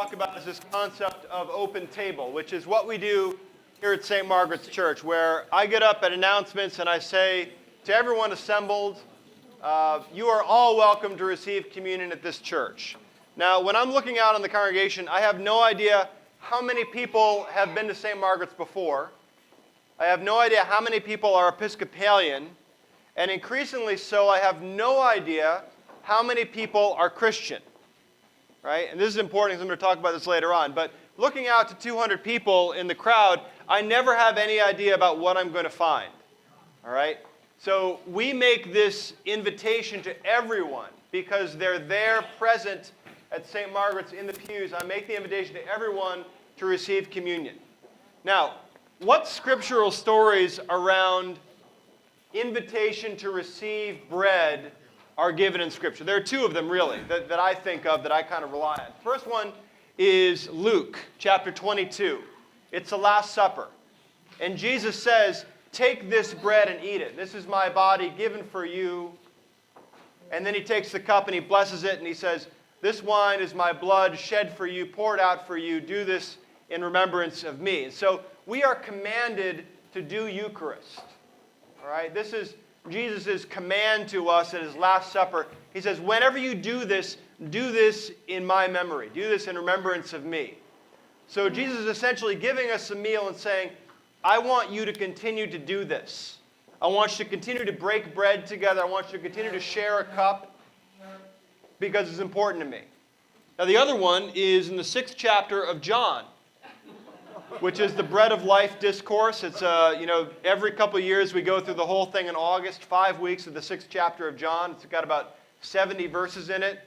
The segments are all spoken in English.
talk about is this concept of open table, which is what we do here at St. Margaret's Church, where I get up at announcements and I say to everyone assembled, you are all welcome to receive communion at this church. Now, when I'm looking out on the congregation, I have no idea how many people have been to St. Margaret's before. I have no idea how many people are Episcopalian. And increasingly so, I have no idea how many people are Christian. Right? And this is important because I'm going to talk about this later on. But looking out to 200 people in the crowd, I never have any idea about what I'm going to find. All right? So we make this invitation to everyone because they're there present at St. Margaret's in the pews. I make the invitation to everyone to receive communion. Now, what scriptural stories around invitation to receive bread are given in Scripture? There are two of them, really, that I think of, that I kind of rely on. The first one is Luke chapter 22. It's the Last Supper. And Jesus says, take this bread and eat it. This is my body given for you. And then he takes the cup and he blesses it and he says, this wine is my blood shed for you, poured out for you. Do this in remembrance of me. And so we are commanded to do Eucharist. All right? This is Jesus' command to us at his Last Supper. He says, whenever you do this in my memory. Do this in remembrance of me. So Jesus is essentially giving us a meal and saying, I want you to continue to do this. I want you to continue to break bread together. I want you to continue to share a cup because it's important to me. Now the other one is in the 6th chapter of John, which is the Bread of Life discourse. It's, every couple of years we go through the whole thing in August, 5 weeks of the 6th chapter of John. It's got about 70 verses in it.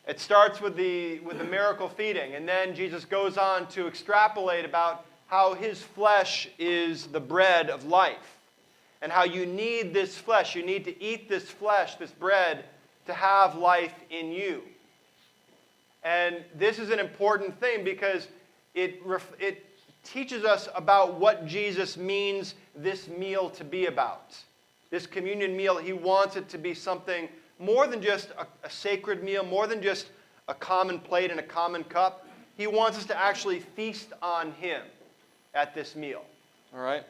It starts with the miracle feeding, and then Jesus goes on to extrapolate about how his flesh is the bread of life, and how you need this flesh. You need to eat this flesh, this bread, to have life in you. And this is an important thing because it teaches us about what Jesus means this meal to be about. This communion meal, he wants it to be something more than just a sacred meal, more than just a common plate and a common cup. He wants us to actually feast on him at this meal. All right?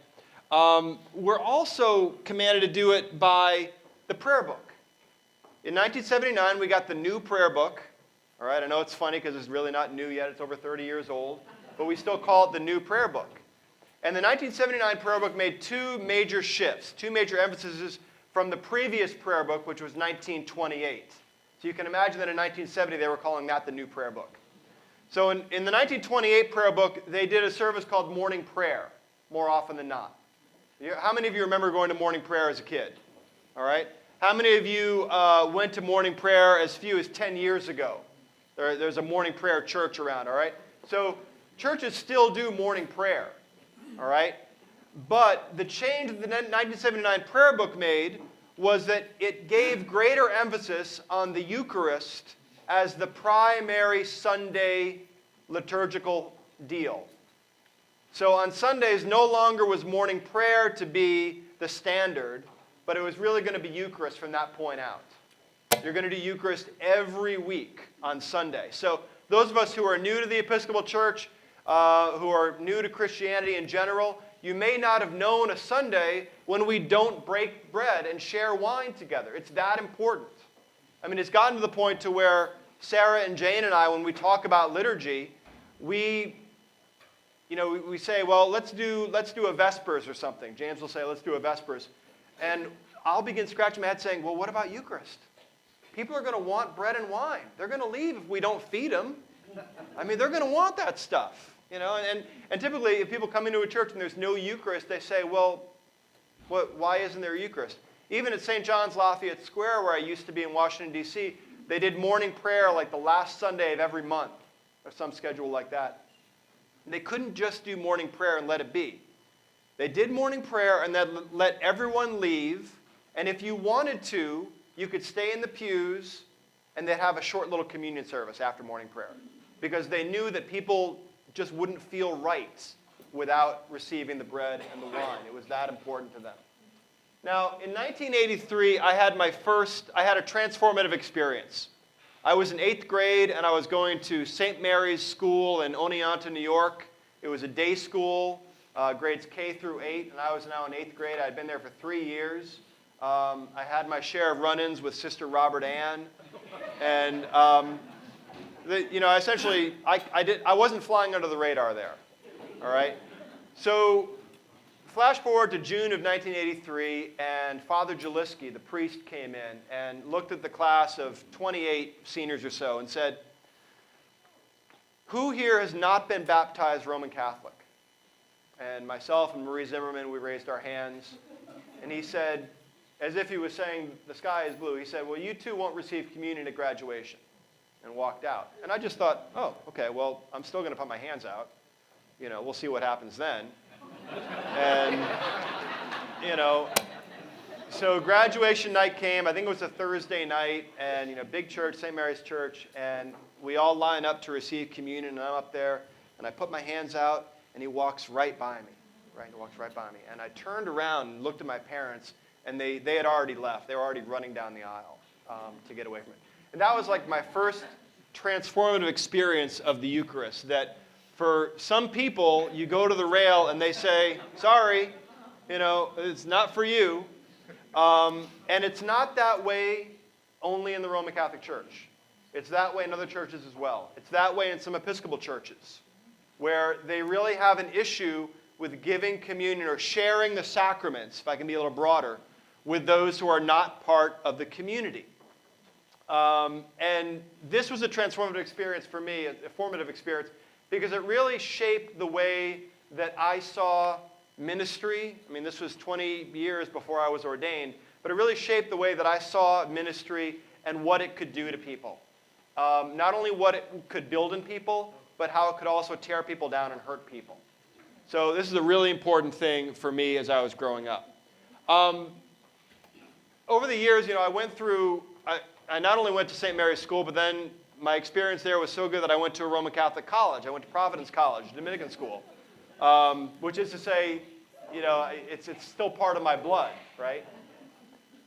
We're also commanded to do it by the prayer book. In 1979, we got the new prayer book. All right? I know it's funny because it's really not new yet. It's over 30 years old. But we still call it the new prayer book. And the 1979 prayer book made two major shifts, two major emphases from the previous prayer book, which was 1928. So you can imagine that in 1970 they were calling that the new prayer book. So in the 1928 prayer book, they did a service called morning prayer, more often than not. How many of you remember going to morning prayer as a kid? All right? How many of you went to morning prayer as few as 10 years ago? There's a morning prayer church around, all right? So churches still do morning prayer, all right? But the change that the 1979 prayer book made was that it gave greater emphasis on the Eucharist as the primary Sunday liturgical deal. So on Sundays, no longer was morning prayer to be the standard, but it was really going to be Eucharist from that point out. You're going to do Eucharist every week on Sunday. So those of us who are new to the Episcopal Church, who are new to Christianity in general, you may not have known a Sunday when we don't break bread and share wine together. It's that important. I mean, it's gotten to the point to where Sarah and Jane and I, when we talk about liturgy, we say, well, let's do a Vespers or something. James will say, let's do a Vespers. And I'll begin scratching my head saying, well, what about Eucharist? People are going to want bread and wine. They're going to leave if we don't feed them. I mean, they're going to want that stuff. And typically, if people come into a church and there's no Eucharist, they say, well, why isn't there Eucharist? Even at St. John's Lafayette Square, where I used to be in Washington, D.C., they did morning prayer like the last Sunday of every month, or some schedule like that. And they couldn't just do morning prayer and let it be. They did morning prayer and then let everyone leave, and if you wanted to, you could stay in the pews, and they'd have a short little communion service after morning prayer, because they knew that people just wouldn't feel right without receiving the bread and the wine. It was that important to them. Now, in 1983, I had a transformative experience. I was in 8th grade, and I was going to St. Mary's School in Oneonta, New York. It was a day school, grades K through 8, and I was now in 8th grade. I had been there for 3 years. I had my share of run-ins with Sister Robert Ann, and essentially, I wasn't flying under the radar there. All right. So, flash forward to June of 1983, and Father Jaliski, the priest, came in and looked at the class of 28 seniors or so and said, "Who here has not been baptized Roman Catholic?" And myself and Marie Zimmerman, we raised our hands. And he said, as if he was saying, the sky is blue, he said, "Well, you two won't receive communion at graduation," and walked out. And I just thought, oh, okay, well, I'm still going to put my hands out. We'll see what happens then. And, so graduation night came. I think it was a Thursday night, and, big church, St. Mary's Church, and we all line up to receive communion, and I'm up there, and I put my hands out, and he walks right by me, right? He walks right by me. And I turned around and looked at my parents, and they had already left. They were already running down the aisle to get away from it. And that was like my first transformative experience of the Eucharist, that for some people, you go to the rail and they say, "Sorry, it's not for you." And it's not that way only in the Roman Catholic Church. It's that way in other churches as well. It's that way in some Episcopal churches, where they really have an issue with giving communion or sharing the sacraments, if I can be a little broader, with those who are not part of the community. And this was a transformative experience for me, a formative experience, because it really shaped the way that I saw ministry. I mean, this was 20 years before I was ordained, but it really shaped the way that I saw ministry and what it could do to people. Not only what it could build in people, but how it could also tear people down and hurt people. So this is a really important thing for me as I was growing up. Over the years, I went through, I not only went to St. Mary's School, but then my experience there was so good that I went to a Roman Catholic college. I went to Providence College, a Dominican school, which is to say, it's still part of my blood, right?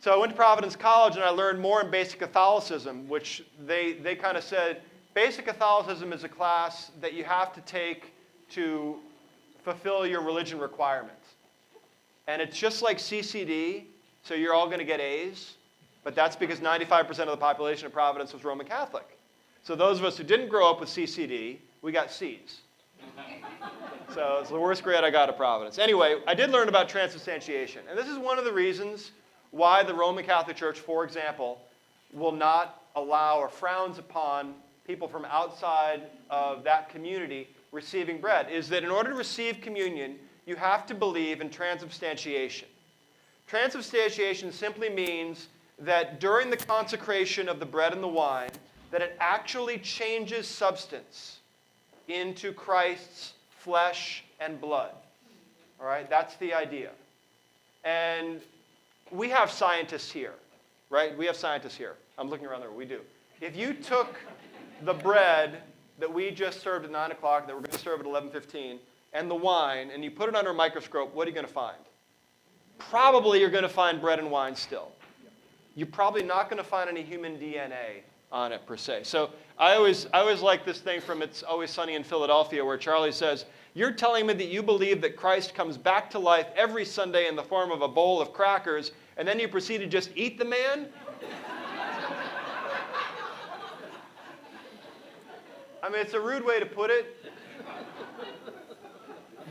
So I went to Providence College, and I learned more in basic Catholicism, which they kind of said, basic Catholicism is a class that you have to take to fulfill your religion requirements. And it's just like CCD, so you're all going to get A's, but that's because 95% of the population of Providence was Roman Catholic. So those of us who didn't grow up with CCD, we got C's. So it's the worst grade I got at Providence. Anyway, I did learn about transubstantiation. And this is one of the reasons why the Roman Catholic Church, for example, will not allow or frowns upon people from outside of that community receiving bread, is that in order to receive communion, you have to believe in transubstantiation. Transubstantiation simply means that during the consecration of the bread and the wine, that it actually changes substance into Christ's flesh and blood. All right, that's the idea. And we have scientists here, right? We have scientists here. I'm looking around there. We do. If you took the bread that we just served at 9 o'clock, that we're going to serve at 11:15, and the wine, and you put it under a microscope, what are you going to find? Probably you're going to find bread and wine still. You're probably not going to find any human DNA on it per se. So I always like this thing from It's Always Sunny in Philadelphia, where Charlie says, "You're telling me that you believe that Christ comes back to life every Sunday in the form of a bowl of crackers, and then you proceed to just eat the man?" I mean, it's a rude way to put it.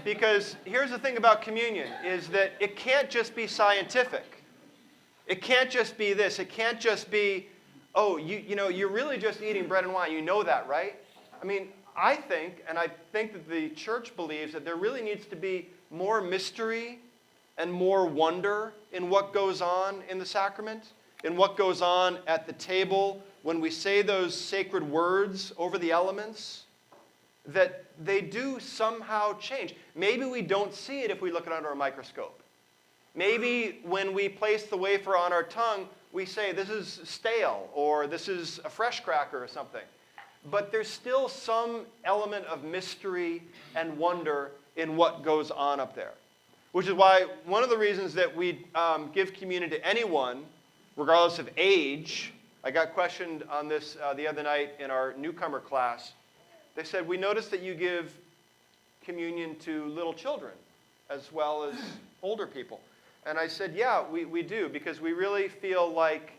Because here's the thing about communion, is that it can't just be scientific. It can't just be this. It can't just be, oh, you're really just eating bread and wine. You know that, right? I mean, I think that the church believes that there really needs to be more mystery and more wonder in what goes on in the sacrament, in what goes on at the table when we say those sacred words over the elements, that they do somehow change. Maybe we don't see it if we look at it under a microscope. Maybe when we place the wafer on our tongue, we say this is stale or this is a fresh cracker or something. But there's still some element of mystery and wonder in what goes on up there. Which is why one of the reasons that we give communion to anyone, regardless of age, I got questioned on this the other night in our newcomer class. They said, we noticed that you give communion to little children as well as older people. And I said, yeah, we do, because we really feel like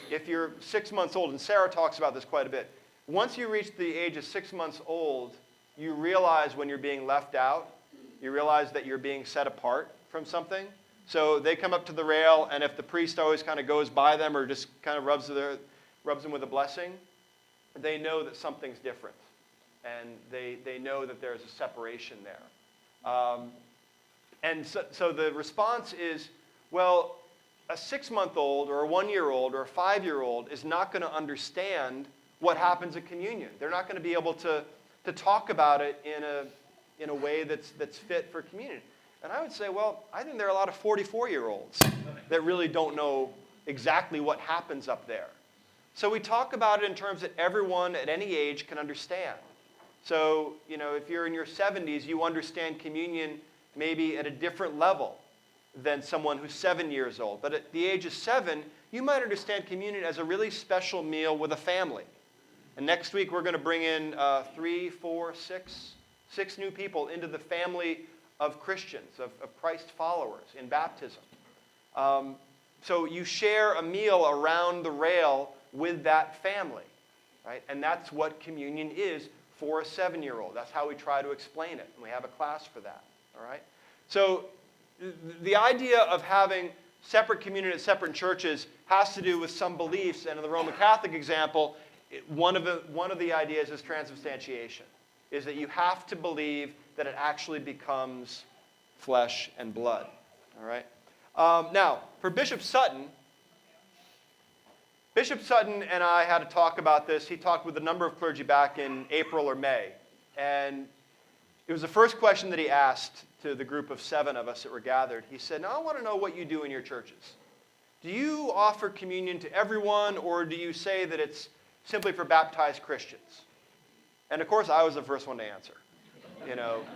if you're 6 months old, and Sarah talks about this quite a bit, once you reach the age of 6 months old, you realize when you're being left out, you realize that you're being set apart from something. So they come up to the rail, and if the priest always kind of goes by them or just kind of rubs them with a blessing, they know that something's different. And they know that there's a separation there. And so the response is, well, a 6-month-old or a 1-year-old or a 5-year-old is not going to understand what happens at communion. They're not going to be able to talk about it in a way that's fit for communion. And I would say, well, I think there are a lot of 44-year-olds that really don't know exactly what happens up there. So we talk about it in terms that everyone at any age can understand. So, if you're in your 70s, you understand communion maybe at a different level than someone who's 7 years old. But at the age of 7, you might understand communion as a really special meal with a family. And next week, we're going to bring in 6 new people into the family of Christians, of Christ followers in baptism. So you share a meal around the rail with that family, right? And that's what communion is for a 7-year-old. That's how we try to explain it. And we have a class for that, all right? So the idea of having separate communion at separate churches has to do with some beliefs. And in the Roman Catholic example, one of the ideas is transubstantiation, is that you have to believe that it actually becomes flesh and blood, all right? Now, for Bishop Sutton and I had a talk about this. He talked with a number of clergy back in April or May. And it was the first question that he asked to the group of 7 of us that were gathered. He said, now I want to know what you do in your churches. Do you offer communion to everyone, or do you say that it's simply for baptized Christians? And of course, I was the first one to answer,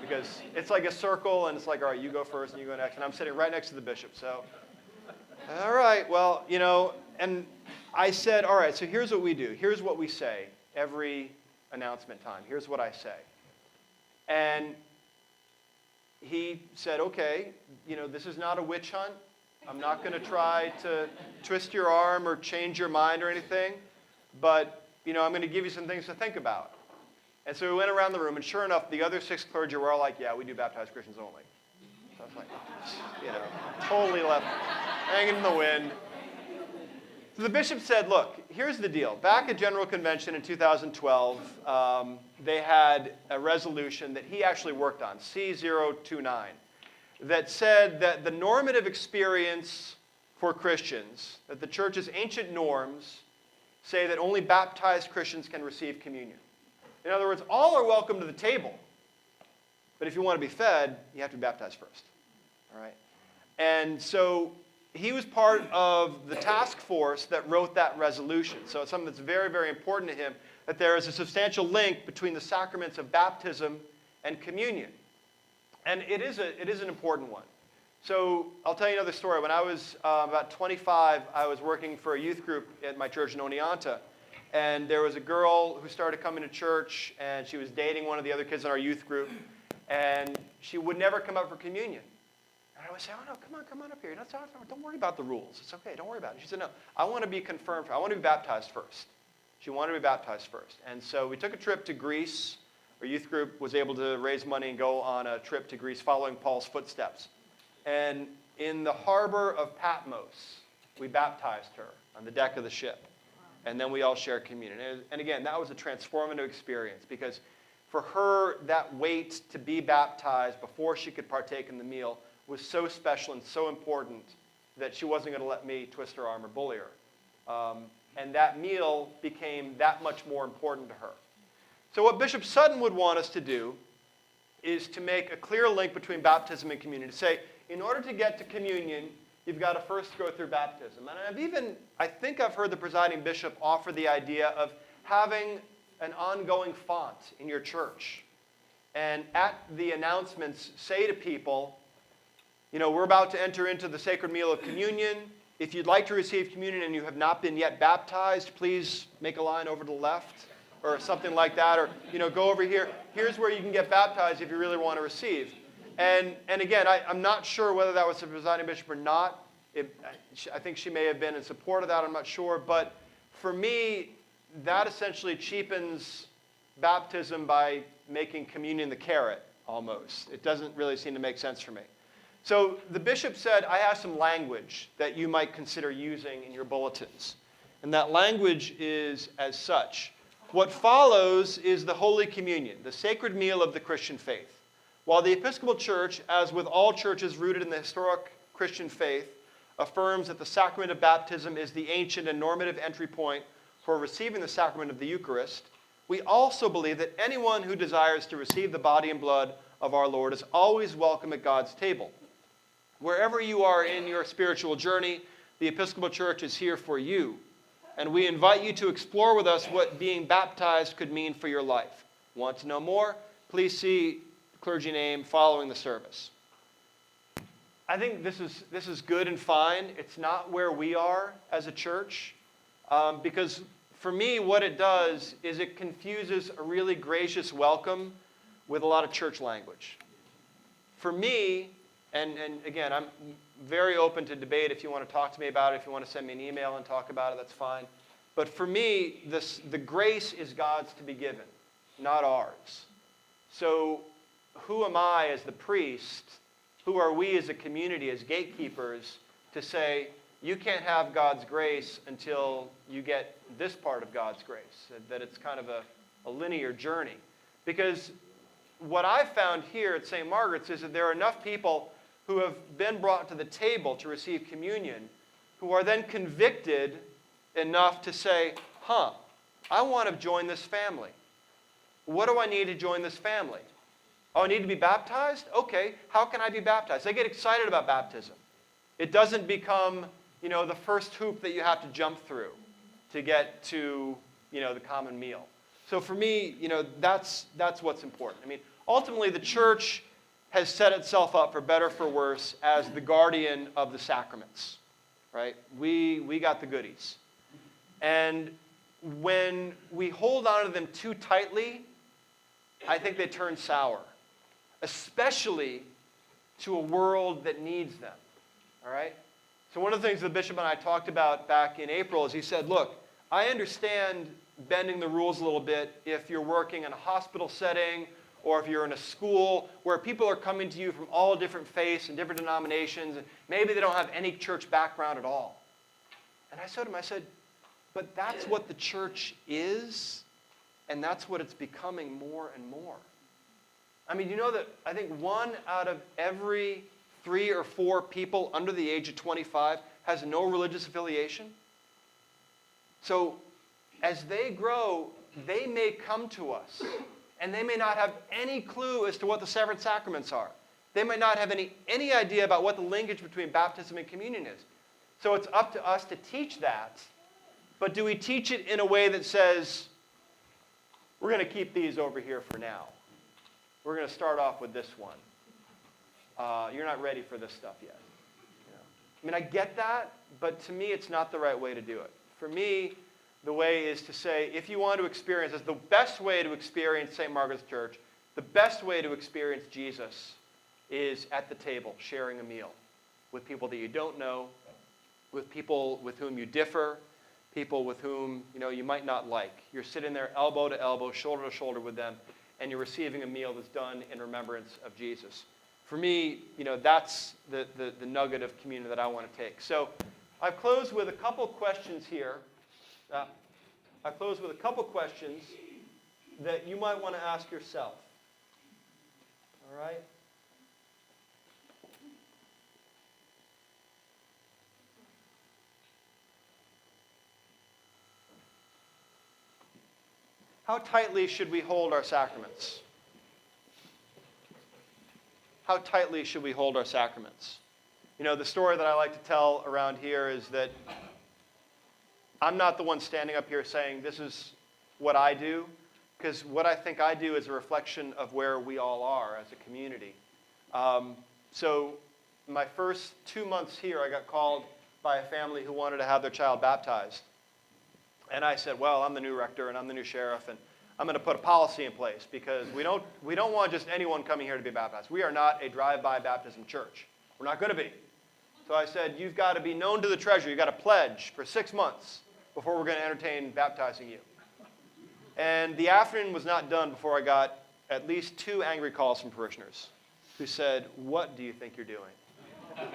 because it's like a circle, and it's like, all right, you go first and you go next. And I'm sitting right next to the bishop. So, all right, well, and I said, all right, so here's what we do. Here's what we say every announcement time. Here's what I say. And he said, okay, this is not a witch hunt. I'm not going to try to twist your arm or change your mind or anything, but, I'm going to give you some things to think about. And so we went around the room, and sure enough, the other 6 clergy were all like, yeah, we do baptized Christians only. So I was like, totally left, hanging in the wind. So the bishop said, look, here's the deal. Back at General Convention in 2012, they had a resolution that he actually worked on, C029, that said that the normative experience for Christians, that the church's ancient norms say that only baptized Christians can receive communion. In other words, all are welcome to the table. But if you want to be fed, you have to be baptized first. All right? And so he was part of the task force that wrote that resolution. So it's something that's very, very important to him, that there is a substantial link between the sacraments of baptism and communion. And it is an important one. So I'll tell you another story. When I was about 25, I was working for a youth group at my church in Oneonta. And there was a girl who started coming to church, and she was dating one of the other kids in our youth group. And she would never come up for communion. And I would say, oh, no, come on up here. Don't worry about the rules. It's okay. Don't worry about it. She said, no, I want to be confirmed. I want to be baptized first. She wanted to be baptized first. And so we took a trip to Greece. Our youth group was able to raise money and go on a trip to Greece following Paul's footsteps. And in the harbor of Patmos, we baptized her on the deck of the ship. And then we all shared communion. And again, that was a transformative experience, because for her, that wait to be baptized before she could partake in the meal was so special and so important that she wasn't going to let me twist her arm or bully her. And that meal became that much more important to her. So what Bishop Sutton would want us to do is to make a clear link between baptism and communion. To say, in order to get to communion, you've got to first go through baptism. And I think I've heard the presiding bishop offer the idea of having an ongoing font in your church. And at the announcements, say to people, we're about to enter into the sacred meal of communion. If you'd like to receive communion and you have not been yet baptized, please make a line over to the left or something like that, or go over here. Here's where you can get baptized if you really want to receive. And again, I'm not sure whether that was the presiding bishop or not. I think she may have been in support of that. I'm not sure. But for me, that essentially cheapens baptism by making communion the carrot, almost. It doesn't really seem to make sense for me. So the bishop said, I have some language that you might consider using in your bulletins. And that language is as such. What follows is the Holy Communion, the sacred meal of the Christian faith. While the Episcopal Church, as with all churches rooted in the historic Christian faith, affirms that the sacrament of baptism is the ancient and normative entry point for receiving the sacrament of the Eucharist, we also believe that anyone who desires to receive the body and blood of our Lord is always welcome at God's table. Wherever you are in your spiritual journey, the Episcopal Church is here for you. And we invite you to explore with us what being baptized could mean for your life. Want to know more? Please see clergy name following the service. I think this is good and fine. It's not where we are as a church, because for me, what it does is it confuses a really gracious welcome with a lot of church language. For me, and again, I'm very open to debate. If you want to talk to me about it, if you want to send me an email and talk about it, that's fine. But for me, the grace is God's to be given, not ours. So who am I as the priest? Who are we as a community, as gatekeepers, to say, you can't have God's grace until you get this part of God's grace, that it's kind of a linear journey. Because what I've found here at St. Margaret's is that there are enough people who have been brought to the table to receive communion who are then convicted enough to say, I want to join this family. What do I need to join this family? Oh, I need to be baptized? Okay, how can I be baptized? They get excited about baptism. It doesn't become, the first hoop that you have to jump through to get to, the common meal. So for me, that's what's important. I mean, ultimately the church has set itself up, for better or for worse, as the guardian of the sacraments, right? We got the goodies. And when we hold on to them too tightly, I think they turn sour, especially to a world that needs them, all right? So one of the things the bishop and I talked about back in April is he said, look, I understand bending the rules a little bit if you're working in a hospital setting or if you're in a school where people are coming to you from all different faiths and different denominations, and maybe they don't have any church background at all. And I said to him, but that's what the church is, and that's what it's becoming more and more. I mean, that I think 1 out of every 3 or 4 people under the age of 25 has no religious affiliation? So as they grow, they may come to us, and they may not have any clue as to what the seven sacraments are. They might not have any idea about what the linkage between baptism and communion is. So it's up to us to teach that. But do we teach it in a way that says, we're going to keep these over here for now. We're going to start off with this one. You're not ready for this stuff yet. I mean, I get that, but to me, it's not the right way to do it. For me, the way is to say, if you want to experience this, the best way to experience St. Margaret's Church, the best way to experience Jesus is at the table, sharing a meal with people that you don't know, with people with whom you differ, people with whom you might not like. You're sitting there elbow to elbow, shoulder to shoulder with them, and you're receiving a meal that's done in remembrance of Jesus. For me, that's the nugget of communion that I want to take. So I've closed with a couple questions here. I've closed with a couple questions that you might want to ask yourself. All right? How tightly should we hold our sacraments? How tightly should we hold our sacraments? The story that I like to tell around here is that I'm not the one standing up here saying this is what I do, because what I think I do is a reflection of where we all are as a community. So my first 2 months here, I got called by a family who wanted to have their child baptized. And I said, well, I'm the new rector and I'm the new sheriff, and I'm going to put a policy in place because we don't want just anyone coming here to be baptized. We are not a drive-by baptism church. We're not going to be. So I said, you've got to be known to the treasurer. You've got to pledge for 6 months before we're going to entertain baptizing you. And the afternoon was not done before I got at least 2 angry calls from parishioners who said, what do you think you're doing?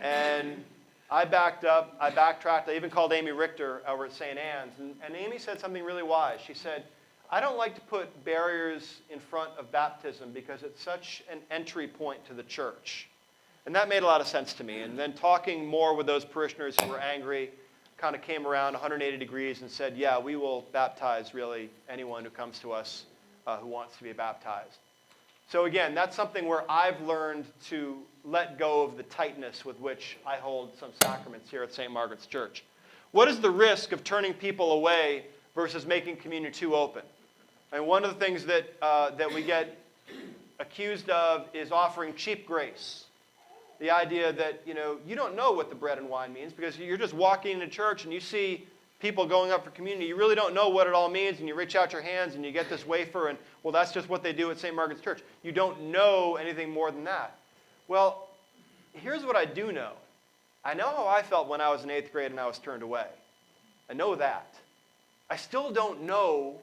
And I backed up, I backtracked. I even called Amy Richter over at St. Anne's. And Amy said something really wise. She said, I don't like to put barriers in front of baptism because it's such an entry point to the church. And that made a lot of sense to me. And then talking more with those parishioners who were angry, kind of came around 180 degrees and said, yeah, we will baptize really anyone who comes to us who wants to be baptized. So again, that's something where I've learned to let go of the tightness with which I hold some sacraments here at St. Margaret's Church. What is the risk of turning people away versus making communion too open? And one of the things that we get accused of is offering cheap grace. The idea that, you don't know what the bread and wine means because you're just walking into church and you see people going up for communion. You really don't know what it all means, and you reach out your hands and you get this wafer, and, well, that's just what they do at St. Margaret's Church. You don't know anything more than that. Well, here's what I do know. I know how I felt when I was in 8th grade and I was turned away. I know that. I still don't know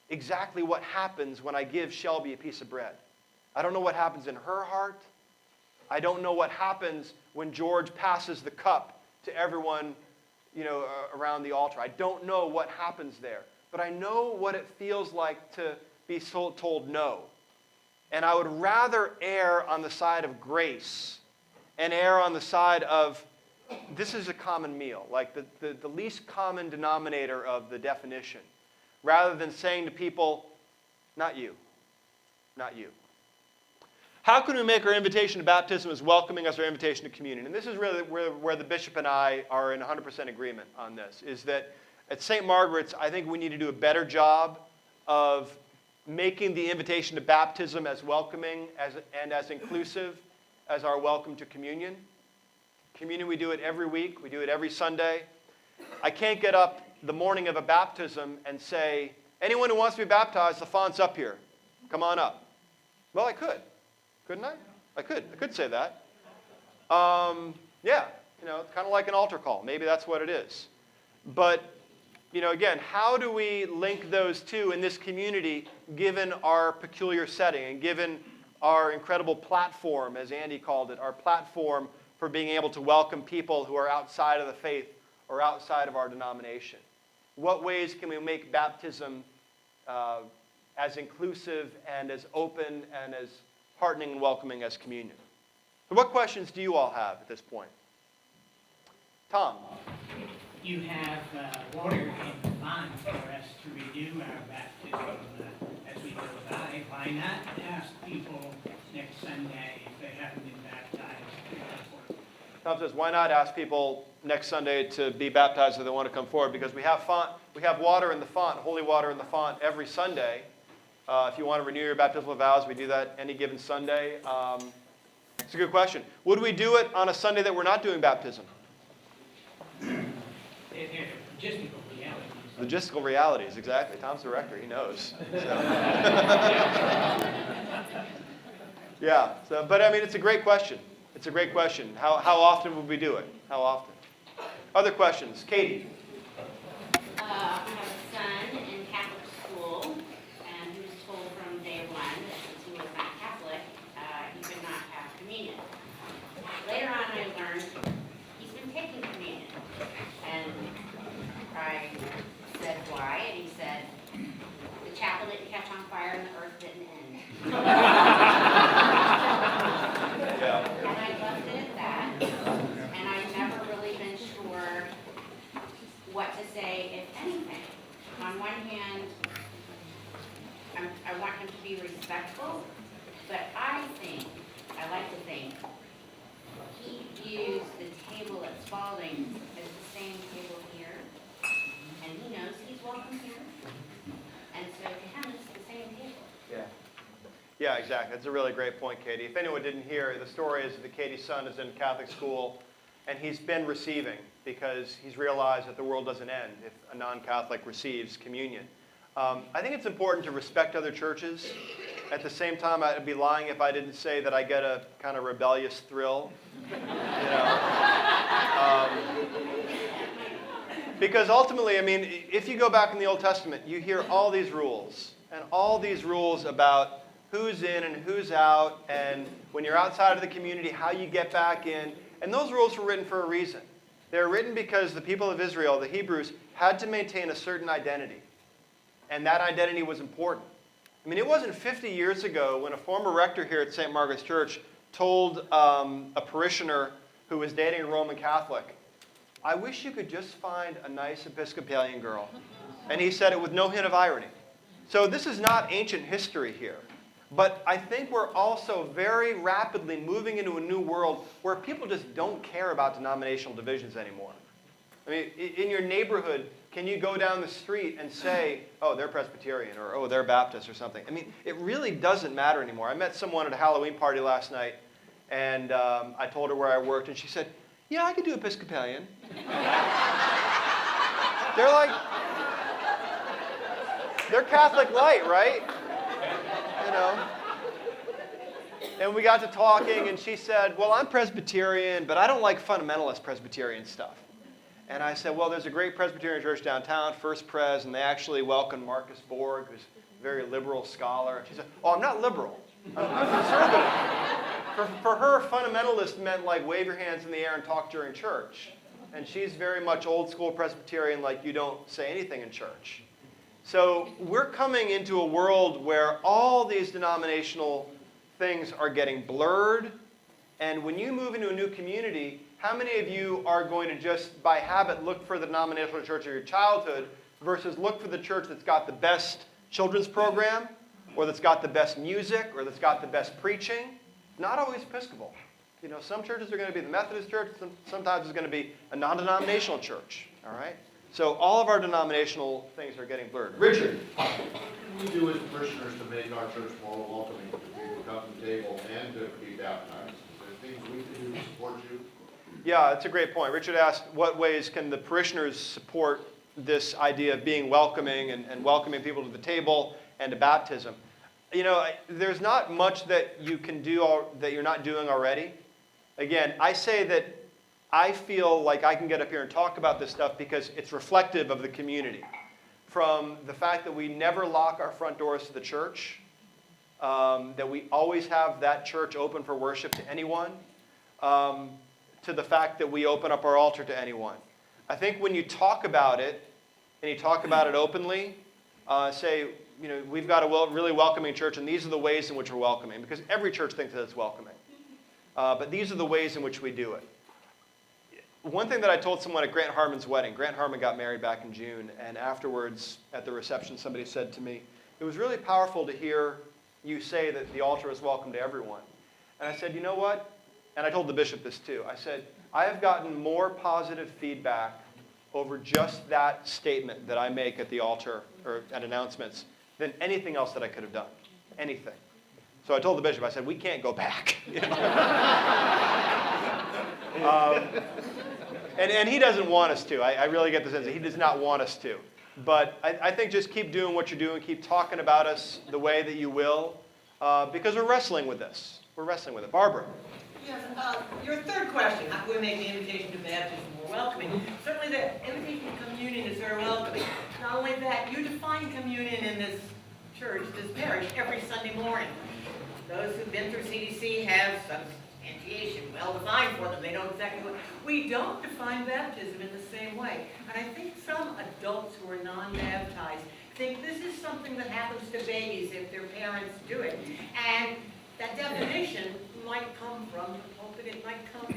exactly what happens when I give Shelby a piece of bread. I don't know what happens in her heart. I don't know what happens when George passes the cup to everyone, around the altar. I don't know what happens there. But I know what it feels like to be told no. And I would rather err on the side of grace and err on the side of this is a common meal, like the least common denominator of the definition, rather than saying to people, not you, not you. How can we make our invitation to baptism as welcoming as our invitation to communion? And this is really where the bishop and I are in 100% agreement on this, is that at St. Margaret's, I think we need to do a better job of making the invitation to baptism as welcoming and as inclusive as our welcome to communion. Communion, we do it every week. We do it every Sunday. I can't get up the morning of a baptism and say, anyone who wants to be baptized, the font's up here. Come on up. Well, I could. Couldn't I? I could say that. Yeah, it's kind of like an altar call. Maybe that's what it is. But, again, how do we link those two in this community given our peculiar setting and given our incredible platform, as Andy called it, our platform for being able to welcome people who are outside of the faith or outside of our denomination? What ways can we make baptism as inclusive and as open and as heartening and welcoming as communion? So what questions do you all have at this point? Tom? You have water in the font for us to renew our baptism as we go by. Why not ask people next Sunday if they haven't been baptized? Tom says, why not ask people next Sunday to be baptized if they want to come forward? Because we have water in the font, holy water in the font every Sunday. If you want to renew your baptismal vows, we do that any given Sunday. It's a good question. Would we do it on a Sunday that we're not doing baptism? Logistical realities. Logistical realities, exactly. Tom's the rector. He knows. So. Yeah. But it's a great question. It's a great question. How often would we do it? How often? Other questions? Katie. I have a son in Catholic school, and he was told from day one that since he was not Catholic, he could not have communion. Later on, I learned he's been taking communion, and I said why, and he said the chapel didn't catch on fire and the earth didn't end. Yeah. And I left it at that, and I've never really been sure what to say, if anything. On one hand, I want him to be respectful, but I like to think, he views the table at Spalding as the same table here, and he knows he's welcome here, and so to him, it's the same table. Yeah, exactly. That's a really great point, Katie. If anyone didn't hear, the story is that Katie's son is in Catholic school, and he's been receiving because he's realized that the world doesn't end if a non-Catholic receives communion. I think it's important to respect other churches. At the same time, I'd be lying if I didn't say that I get a kind of rebellious thrill, because ultimately, I mean, if you go back in the Old Testament, you hear all these rules, and all these rules about who's in and who's out, and when you're outside of the community, how you get back in. And those rules were written for a reason. They were written because the people of Israel, the Hebrews, had to maintain a certain identity. And that identity was important. I mean, it wasn't 50 years ago when a former rector here at St. Margaret's Church told a parishioner who was dating a Roman Catholic, "I wish you could just find a nice Episcopalian girl." And he said it with no hint of irony. So this is not ancient history here. But I think we're also very rapidly moving into a new world where people just don't care about denominational divisions anymore. I mean, in your neighborhood, can you go down the street and say, "Oh, they're Presbyterian," or "Oh, they're Baptist," or something? I mean, it really doesn't matter anymore. I met someone at a Halloween party last night, and I told her where I worked, and she said, "Yeah, I could do Episcopalian." They're Catholic light, right? And we got to talking, and she said, "Well, I'm Presbyterian, but I don't like fundamentalist Presbyterian stuff." And I said, "Well, there's a great Presbyterian church downtown, First Pres, and they actually welcomed Marcus Borg, who's a very liberal scholar." And she said, "Oh, I'm not liberal. I'm conservative." For her, fundamentalist meant like wave your hands in the air and talk during church. And she's very much old school Presbyterian, like you don't say anything in church. So we're coming into a world where all these denominational things are getting blurred. And when you move into a new community, how many of you are going to just, by habit, look for the denominational church of your childhood versus look for the church that's got the best children's program, or that's got the best music, or that's got the best preaching? Not always Episcopal. Some churches are going to be the Methodist church, sometimes it's going to be a non-denominational church, all right? So all of our denominational things are getting blurred. Richard? What can we do as parishioners to make our church more welcoming to people who come to the table and to be baptized? Is there things we can do to support you? Yeah, that's a great point. Richard asked, what ways can the parishioners support this idea of being welcoming and welcoming people to the table and to baptism? There's not much that you can do that you're not doing already. Again, I say that I feel like I can get up here and talk about this stuff because it's reflective of the community. From the fact that we never lock our front doors to the church, that we always have that church open for worship to anyone, to the fact that we open up our altar to anyone. I think when you talk about it, and you talk about it openly, say, we've got a really welcoming church, and these are the ways in which we're welcoming, because every church thinks that it's welcoming. But these are the ways in which we do it. One thing that I told someone at Grant Harmon's wedding, Grant Harmon got married back in June, and afterwards at the reception somebody said to me, "It was really powerful to hear you say that the altar is welcome to everyone." And I said, "You know what?" And I told the bishop this too. I said, "I have gotten more positive feedback over just that statement that I make at the altar or at announcements than anything else that I could have done. Anything." So I told the bishop, I said, "We can't go back." And he doesn't want us to. I really get the sense that he does not want us to. But I think just keep doing what you're doing. Keep talking about us the way that you will, because we're wrestling with this. We're wrestling with it. Barbara. Yes, your third question, how can we make the invitation to baptism more welcoming? Certainly the invitation to communion is very welcoming. Not only that, you define communion in this church, this parish, every Sunday morning. Those who've been through CDC have substantiation well defined for them. They know exactly what. We don't define baptism in the same way. And I think some adults who are non-baptized think this is something that happens to babies if their parents do it. And that definition might come from the pulpit. It might come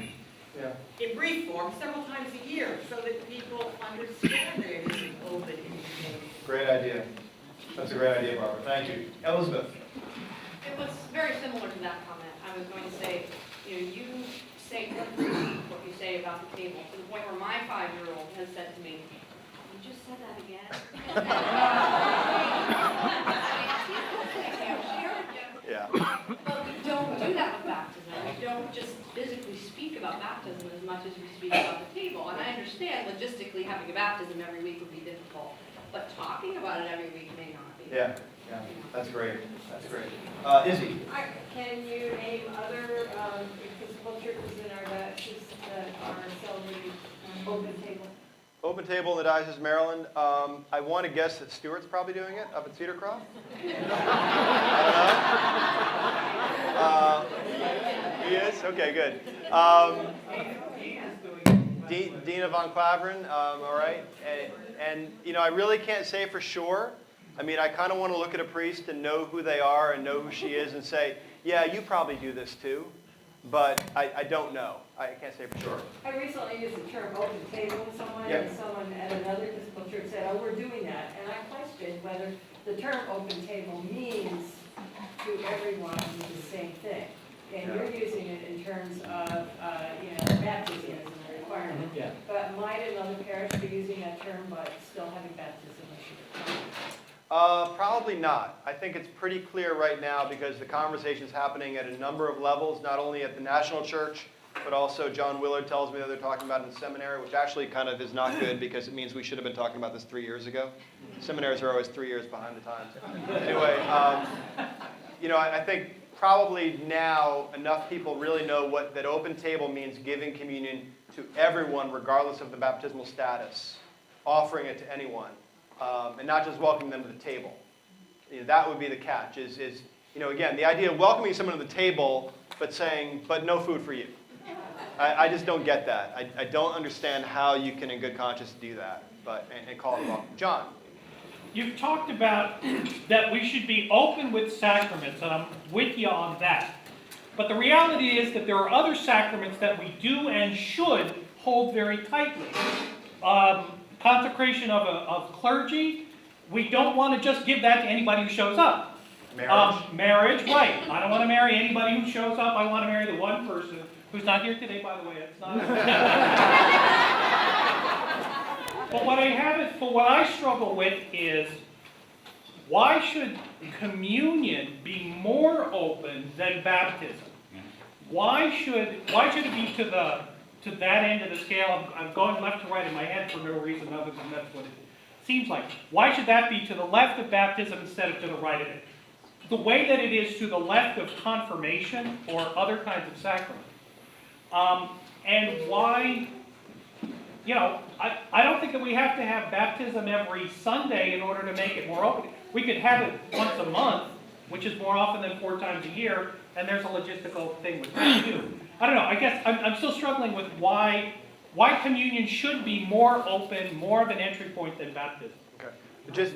in brief form several times a year so that people understand that it is an open invitation. Great idea. That's a great idea, Barbara. Thank you. Elizabeth. It was very similar to that comment. I was going to say, you say what you say about the table, to the point where my 5-year-old has said to me, "You just said that again?" Yeah. But we don't do that with baptism. We don't just physically speak speak about baptism as much as we speak about the table. And I understand logistically having a baptism every week would be difficult, but talking about it every week may not be. Yeah, that's great. That's great. Izzy? Can you name other Episcopal churches in our diocese that are celebrating open table? Open Table in the Diocese of Maryland. I want to guess that Stewart's probably doing it up at Cedar Cross. I don't know. He is? Okay, good. Dina von Claveren, all right. And, you know, I really can't say for sure. I mean, I kind of want to look at a priest and know who they are and know who she is and say, yeah, you probably do this too. But I don't know. I can't say for sure. I recently used the term open table with someone, Yep. and someone at another Episcopal church said, oh, we're doing that. And I questioned whether the term open table means to everyone the same thing. And you're using it in terms of, baptism as a requirement. Yeah. But might another parish be using that term but still having baptism as a requirement? Probably not. I think it's pretty clear right now because the conversation is happening at a number of levels, not only at the national church, but also John Willard tells me that they're talking about it in seminary, which actually kind of is not good because it means we should have been talking about this 3 years ago. Seminaries are always 3 years behind the times. Anyway, I think probably now enough people really know that open table means giving communion to everyone regardless of the baptismal status, offering it to anyone. And not just welcoming them to the table. That would be the catch, is again, the idea of welcoming someone to the table, but saying, but no food for you. I just don't get that. I don't understand how you can in good conscience do that, and call it welcome. John? You've talked about that we should be open with sacraments, and I'm with you on that. But the reality is that there are other sacraments that we do and should hold very tightly. Consecration of clergy, we don't want to just give that to anybody who shows up. Marriage, right. I don't want to marry anybody who shows up. I want to marry the one person who's not here today, by the way. It's not. But what I struggle with is, why should communion be more open than baptism? Why should it be to that end of the scale? I'm going left to right in my head for no reason other than that's what it seems like. Why should that be to the left of baptism instead of to the right of it? The way that it is to the left of confirmation or other kinds of sacrament. And why, I don't think that we have to have baptism every Sunday in order to make it more open. We could have it once a month, which is more often than 4 times a year, and there's a logistical thing with that too. I don't know, I guess I'm still struggling with why communion should be more open, more of an entry point than baptism. Okay.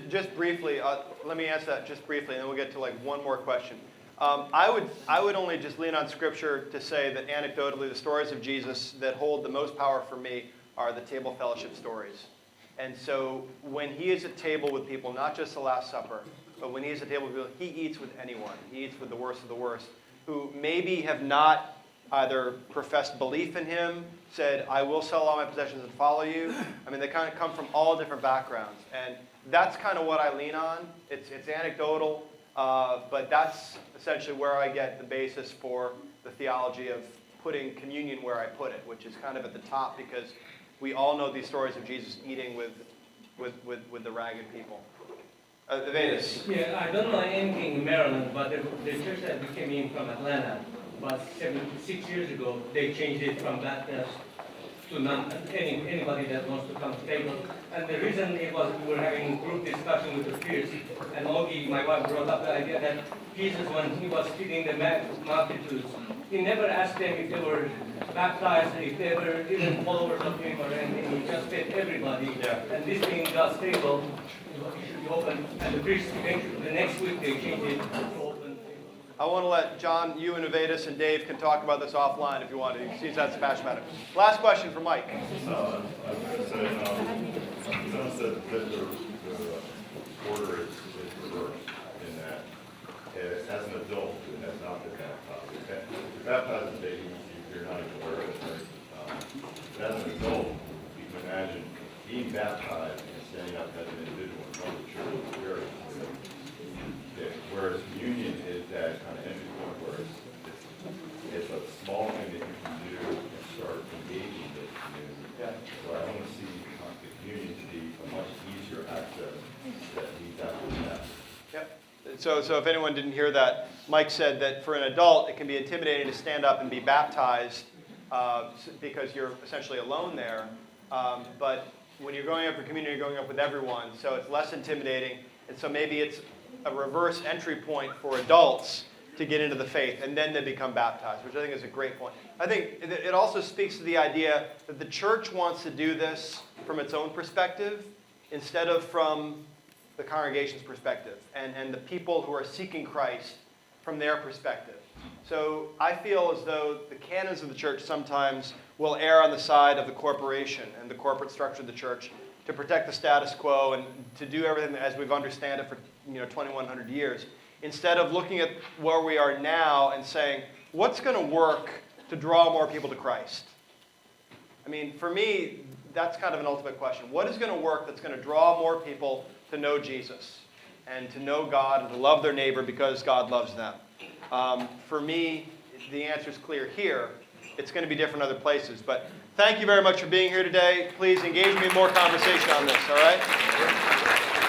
Just briefly, let me answer that just briefly, and then we'll get to one more question. I would only just lean on Scripture to say that anecdotally, the stories of Jesus that hold the most power for me are the table fellowship stories. And so when he is at table with people, not just the Last Supper, but when he is at table with people, he eats with anyone. He eats with the worst of the worst, who maybe have not either professed belief in him, said, I will sell all my possessions and follow you. I mean, they kind of come from all different backgrounds. And that's kind of what I lean on. It's anecdotal, but that's essentially where I get the basis for the theology of putting communion where I put it, which is kind of at the top, because we all know these stories of Jesus eating with the ragged people. Vedas. Yeah, I don't know anything in Maryland, but the church that we came in from Atlanta, about 6 years ago, they changed it from Baptist to anybody that wants to come to table. And the reason it was we were having group discussion with the peers, and Ogie, my wife, brought up the idea that Jesus, when he was feeding the multitudes, he never asked them if they were baptized, if they were even followers of him or anything. He just fed everybody. Yeah. And this being God's table, it should be open. And the priests, the next week, they changed it to open. I want to let John, you and Vedas and Dave can talk about this offline if you want to. He seems that's passionate about it. Last question for Mike. I was going to say, you know, that the order is reversed in that as an adult who has not been baptized. You're baptized as a baby, you're not even aware of it, right? But as an adult, you can imagine being baptized and standing up as an individual in front of the church is very important. Whereas communion is that kind of entry point where it's a small thing that you can do in So if anyone didn't hear that, Mike said that for an adult, it can be intimidating to stand up and be baptized because you're essentially alone there. But when you're going up for communion, you're going up with everyone, so it's less intimidating. And so maybe it's a reverse entry point for adults to get into the faith, and then they become baptized, which I think is a great point. I think it also speaks to the idea that the church wants to do this from its own perspective instead of from the congregation's perspective, and the people who are seeking Christ from their perspective. So I feel as though the canons of the church sometimes will err on the side of the corporation and the corporate structure of the church to protect the status quo and to do everything as we've understood it for 2,100 years, instead of looking at where we are now and saying, what's going to work to draw more people to Christ? I mean, for me, that's kind of an ultimate question. What is going to work that's going to draw more people to know Jesus and to know God and to love their neighbor because God loves them? For me, the answer is clear here. It's going to be different other places. But thank you very much for being here today. Please engage me in more conversation on this, all right?